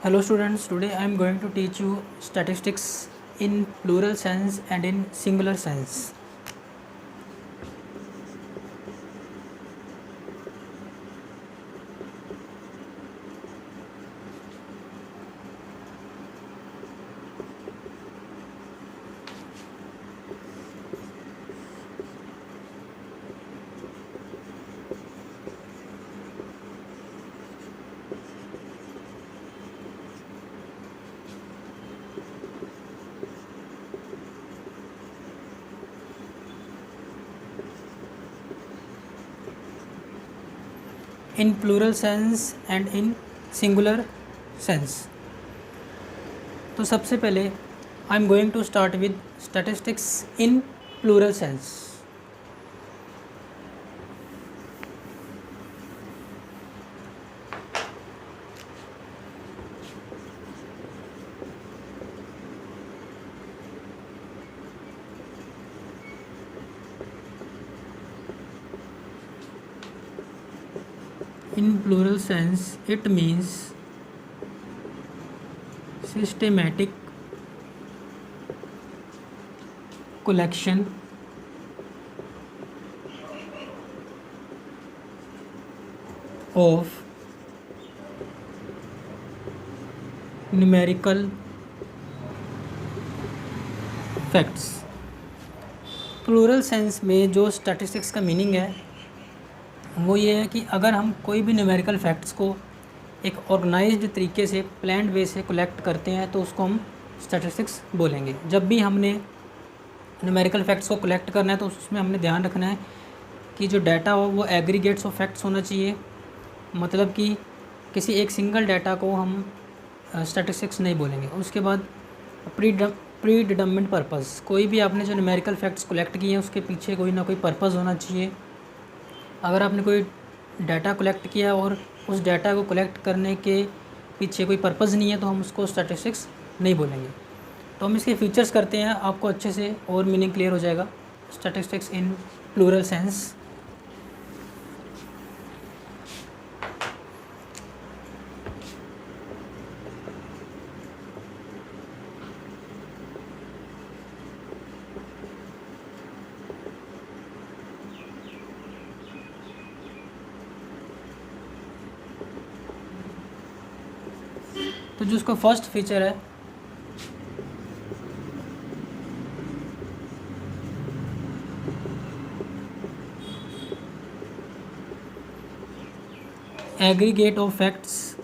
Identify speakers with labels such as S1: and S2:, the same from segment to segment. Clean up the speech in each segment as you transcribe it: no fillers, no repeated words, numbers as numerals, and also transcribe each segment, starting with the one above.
S1: Hello students, today I am going to teach you statistics in plural sense and in singular sense. In plural sense and in singular sense. तो सबसे पहले I am going to start with statistics in plural sense. In plural sense, it means systematic collection of numerical facts. Plural sense में जो statistics का meaning है वो ये है कि अगर हम कोई भी न्यूमेरिकल फैक्ट्स को एक ऑर्गेनाइज्ड तरीके से प्लान्ड वे से कलेक्ट करते हैं तो उसको हम स्टैटिस्टिक्स बोलेंगे. जब भी हमने न्यूमेरिकल फैक्ट्स को कलेक्ट करना है तो उसमें हमने ध्यान रखना है कि जो डाटा हो वो एग्रीगेट्स ऑफ फैक्ट्स होना चाहिए. मतलब कि किसी एक सिंगल डाटा को हम स्टैटिस्टिक्स नहीं बोलेंगे. उसके बाद प्री डिटरमिन्ड पर्पस. कोई भी आपने जो न्यूमेरिकल फैक्ट्स कलेक्ट किए हैं उसके पीछे कोई ना कोई पर्पस होना चाहिए. अगर आपने कोई डाटा कलेक्ट किया और उस डाटा को कलेक्ट करने के पीछे कोई पर्पज़ नहीं है तो हम उसको स्टैटिस्टिक्स नहीं बोलेंगे. तो हम इसके फीचर्स करते हैं, आपको अच्छे से और मीनिंग क्लियर हो जाएगा. Statistics in plural sense. तो जो उसका फर्स्ट फीचर है aggregate of facts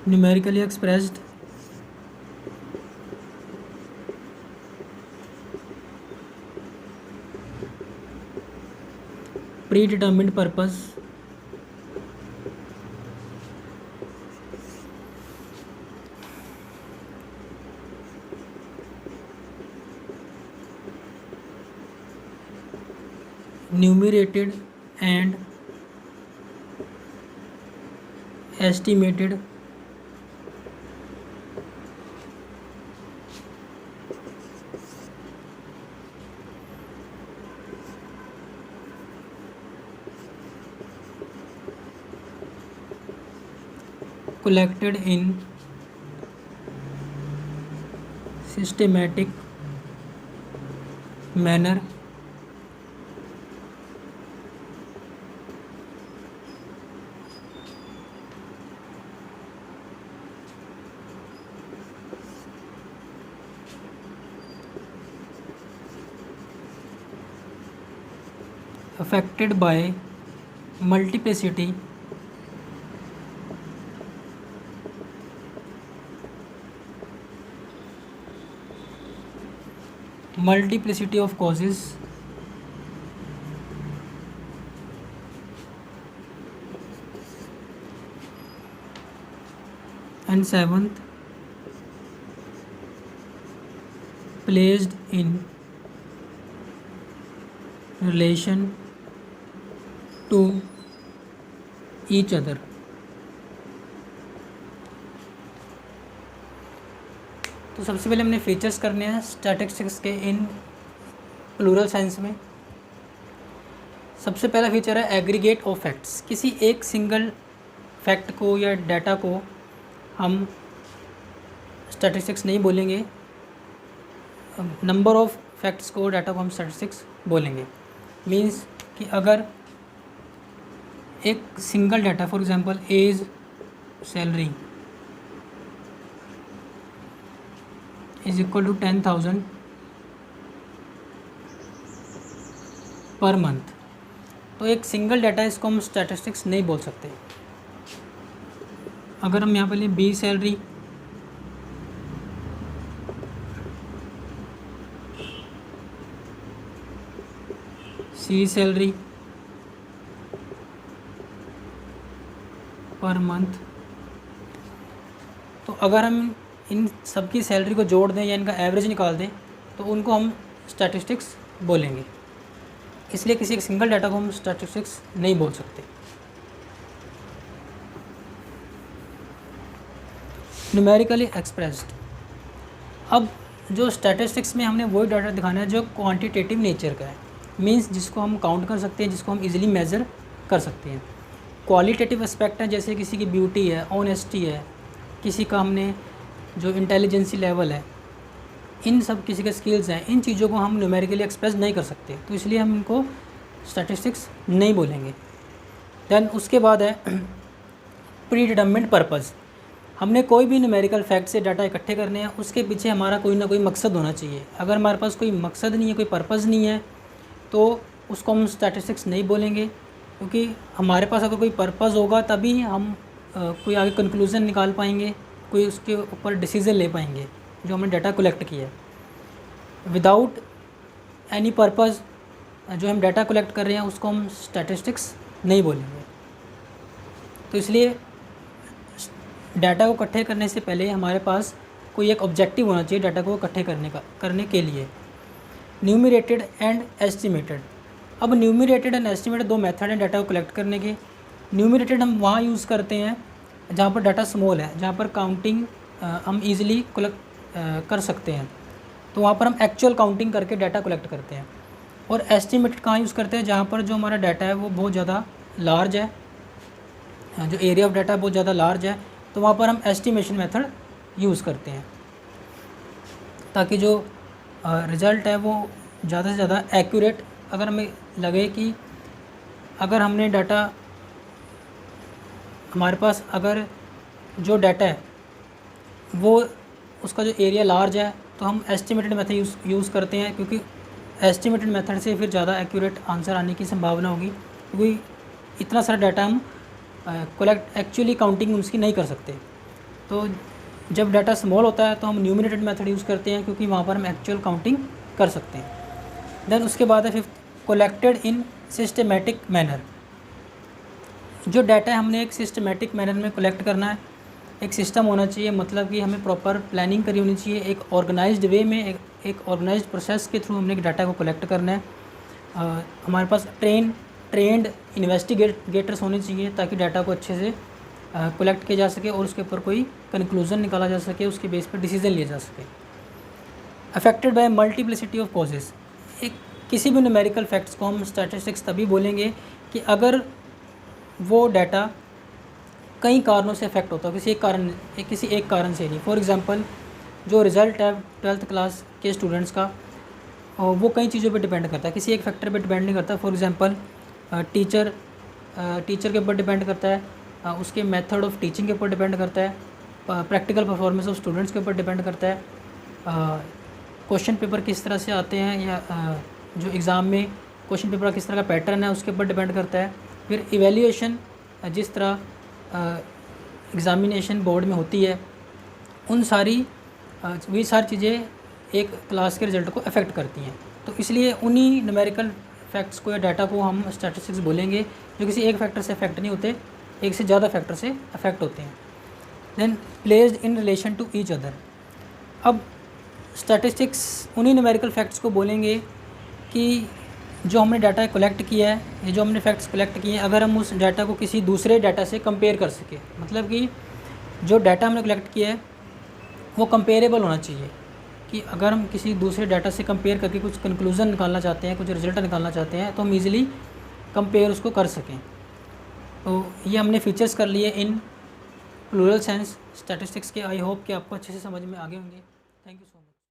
S1: numerically expressed predetermined purpose numerated and estimated collected in systematic manner affected by multiplicity of causes and seventh, placed in relation to each other. तो सबसे पहले हमने features करने हैं स्टैटिस्टिक्स के इन plural sense में। सबसे पहला फीचर है एग्रीगेट ऑफ फैक्ट्स। किसी एक सिंगल फैक्ट को या डाटा को हम स्टैटिस्टिक्स नहीं बोलेंगे, नंबर ऑफ फैक्ट्स को, डाटा को हम स्टैटिस्टिक्स बोलेंगे। मींस कि अगर एक single data, for example as salary is equal to 10,000 per month, तो एक सिंगल डाटा, इसको हम स्टैटिस्टिक्स नहीं बोल सकते। अगर हम यहाँ पर लें बी सैलरी, सी सैलरी पर मंथ, तो अगर हम इन सब की सैलरी को जोड़ दें या इनका एवरेज निकाल दें तो उनको हम स्टैटिस्टिक्स बोलेंगे। इसलिए किसी एक सिंगल डाटा को हम स्टैटिस्टिक्स नहीं बोल सकते। न्यूमेरिकली एक्सप्रेस्ड, अब जो स्टैटिस्टिक्स में हमने वही डाटा दिखाना है जो क्वांटिटेटिव नेचर का है, मींस जिसको हम काउंट कर सकते हैं, जिसको हम इजीली मेज़र कर सकते हैं। क्वालिटेटिव एस्पेक्ट है, जैसे किसी की ब्यूटी है, ऑनेस्टी है, किसी का हमने जो इंटेलिजेंसी लेवल है, इन सब किसी के स्किल्स हैं, इन चीज़ों को हम न्यूमेरिकली एक्सप्रेस नहीं कर सकते, तो इसलिए हम इनको स्टैटिस्टिक्स नहीं बोलेंगे। दैन उसके बाद है प्री डिटरमिन्ड पर्पज़। हमने कोई भी न्यूमेरिकल फैक्ट से डाटा इकट्ठे करने हैं, उसके पीछे हमारा कोई ना कोई मकसद होना चाहिए। अगर हमारे पास कोई मकसद नहीं है, कोई पर्पज़ नहीं है, तो उसको हम स्टैटिस्टिक्स नहीं बोलेंगे, क्योंकि हमारे पास अगर कोई पर्पज़ होगा तभी हम कोई आगे कंक्लूज़न निकाल पाएंगे, कोई उसके ऊपर डिसीज़न ले पाएंगे जो हमने डाटा कलेक्ट किया है। विदाउट एनी पर्पज़ जो हम डाटा कलेक्ट कर रहे हैं उसको हम स्टैटिस्टिक्स नहीं बोलेंगे। तो इसलिए डाटा को इकट्ठे करने से पहले हमारे पास कोई एक ऑब्जेक्टिव होना चाहिए डाटा को इकट्ठे करने के लिए। न्यूमरेटेड एंड एस्टिमेटेड, अब न्यूमरेटेड एंड एस्टिमेटेड दो मेथड हैं डाटा को कलेक्ट करने के। न्यूमरेटेड हम वहाँ यूज़ करते हैं जहाँ पर डाटा स्मॉल है, जहाँ पर काउंटिंग हम इजीली कलेक्ट कर सकते हैं, तो वहाँ पर हम एक्चुअल काउंटिंग करके डाटा कलेक्ट करते हैं। और एस्टिमेटेड कहाँ यूज़ करते हैं, जहाँ पर जो हमारा डाटा है वो बहुत ज़्यादा लार्ज है, जो एरिया ऑफ डाटा बहुत ज़्यादा लार्ज है, तो वहाँ पर हम एस्टिमेशन मेथड यूज़ करते हैं, ताकि जो रिज़ल्ट है वो ज़्यादा से ज़्यादा एक्यूरेट अगर हमें लगे कि अगर हमने डाटा हमारे पास अगर जो डाटा है वो उसका जो एरिया लार्ज है तो हम एस्टिमेटेड मेथड यूज़ करते हैं, क्योंकि एस्टिमेटेड मेथड से फिर ज़्यादा एक्यूरेट आंसर आने की संभावना होगी, क्योंकि इतना सारा डाटा हम कलेक्ट एक्चुअली काउंटिंग उसकी नहीं कर सकते। तो जब डाटा स्मॉल होता है तो हम न्यूमरेटेड मेथड यूज़ करते हैं, क्योंकि वहाँ पर हम एक्चुअल काउंटिंग कर सकते हैं। देन उसके बाद है fifth, collected in systematic manner. जो डाटा है हमने एक सिस्टमेटिक मैनर में कलेक्ट करना है, एक सिस्टम होना चाहिए, मतलब कि हमें प्रॉपर प्लानिंग करी होनी चाहिए, एक ऑर्गेनाइज्ड वे में, एक ऑर्गेनाइज्ड प्रोसेस के थ्रू हमने डाटा को कलेक्ट करना है। हमारे पास ट्रेंड इन्वेस्टिगेटर्स होने चाहिए ताकि डाटा को अच्छे से कलेक्ट किया जा सके और उसके ऊपर कोई कंक्लूज़न निकाला जा सके, उसके बेस पर डिसीजन लिया जा सके। Affected by multiplicity of causes, एक किसी भी न्यूमेरिकल फैक्ट्स को हम स्टैटिस्टिक्स तभी बोलेंगे कि अगर वो डाटा कई कारणों से अफेक्ट होता है, किसी एक कारण से नहीं। फॉर एग्जांपल जो रिज़ल्ट है 12th क्लास के स्टूडेंट्स का वो कई चीज़ों पे डिपेंड करता है, किसी एक फैक्टर पे डिपेंड नहीं करता। फॉर एग्जांपल टीचर के ऊपर डिपेंड करता है, उसके मेथड ऑफ टीचिंग के ऊपर डिपेंड करता है, प्रैक्टिकल परफॉर्मेंस ऑफ स्टूडेंट्स के ऊपर डिपेंड करता है, क्वेश्चन पेपर किस तरह से आते हैं या जो एग्ज़ाम में क्वेश्चन पेपर का किस तरह का पैटर्न है उसके ऊपर डिपेंड करता है। फिर इवैल्यूएशन जिस तरह एग्ज़ामिनेशन बोर्ड में होती है, उन सारी चीज़ें एक क्लास के रिज़ल्ट को अफेक्ट करती हैं। तो इसलिए उन्हीं न्यूमेरिकल फैक्ट्स को या डाटा को हम स्टैटिस्टिक्स बोलेंगे जो किसी एक फैक्टर से अफेक्ट नहीं होते, एक से ज़्यादा फैक्टर से अफेक्ट होते हैं। Then placed in relation to each other, अब स्टैटिस्टिक्स उन्हीं न्यूमेरिकल फैक्ट्स को बोलेंगे कि जो हमने डाटा कलेक्ट किया है, ये जो हमने फैक्ट्स कलेक्ट किए हैं, अगर हम उस डाटा को किसी दूसरे डाटा से कंपेयर कर सकें, मतलब कि जो डाटा हमने कलेक्ट किया है वो कंपेरेबल होना चाहिए कि अगर हम किसी दूसरे डाटा से कंपेयर करके कुछ कंक्लूज़न निकालना चाहते हैं, कुछ रिजल्ट निकालना चाहते हैं, तो हम ईज़िली कंपेयर उसको कर सकें। तो ये हमने फीचर्स कर लिए इन प्लूरल सेंस स्टैटिस्टिक्स के। आई होप कि आपको अच्छे से समझ में आ गए होंगे।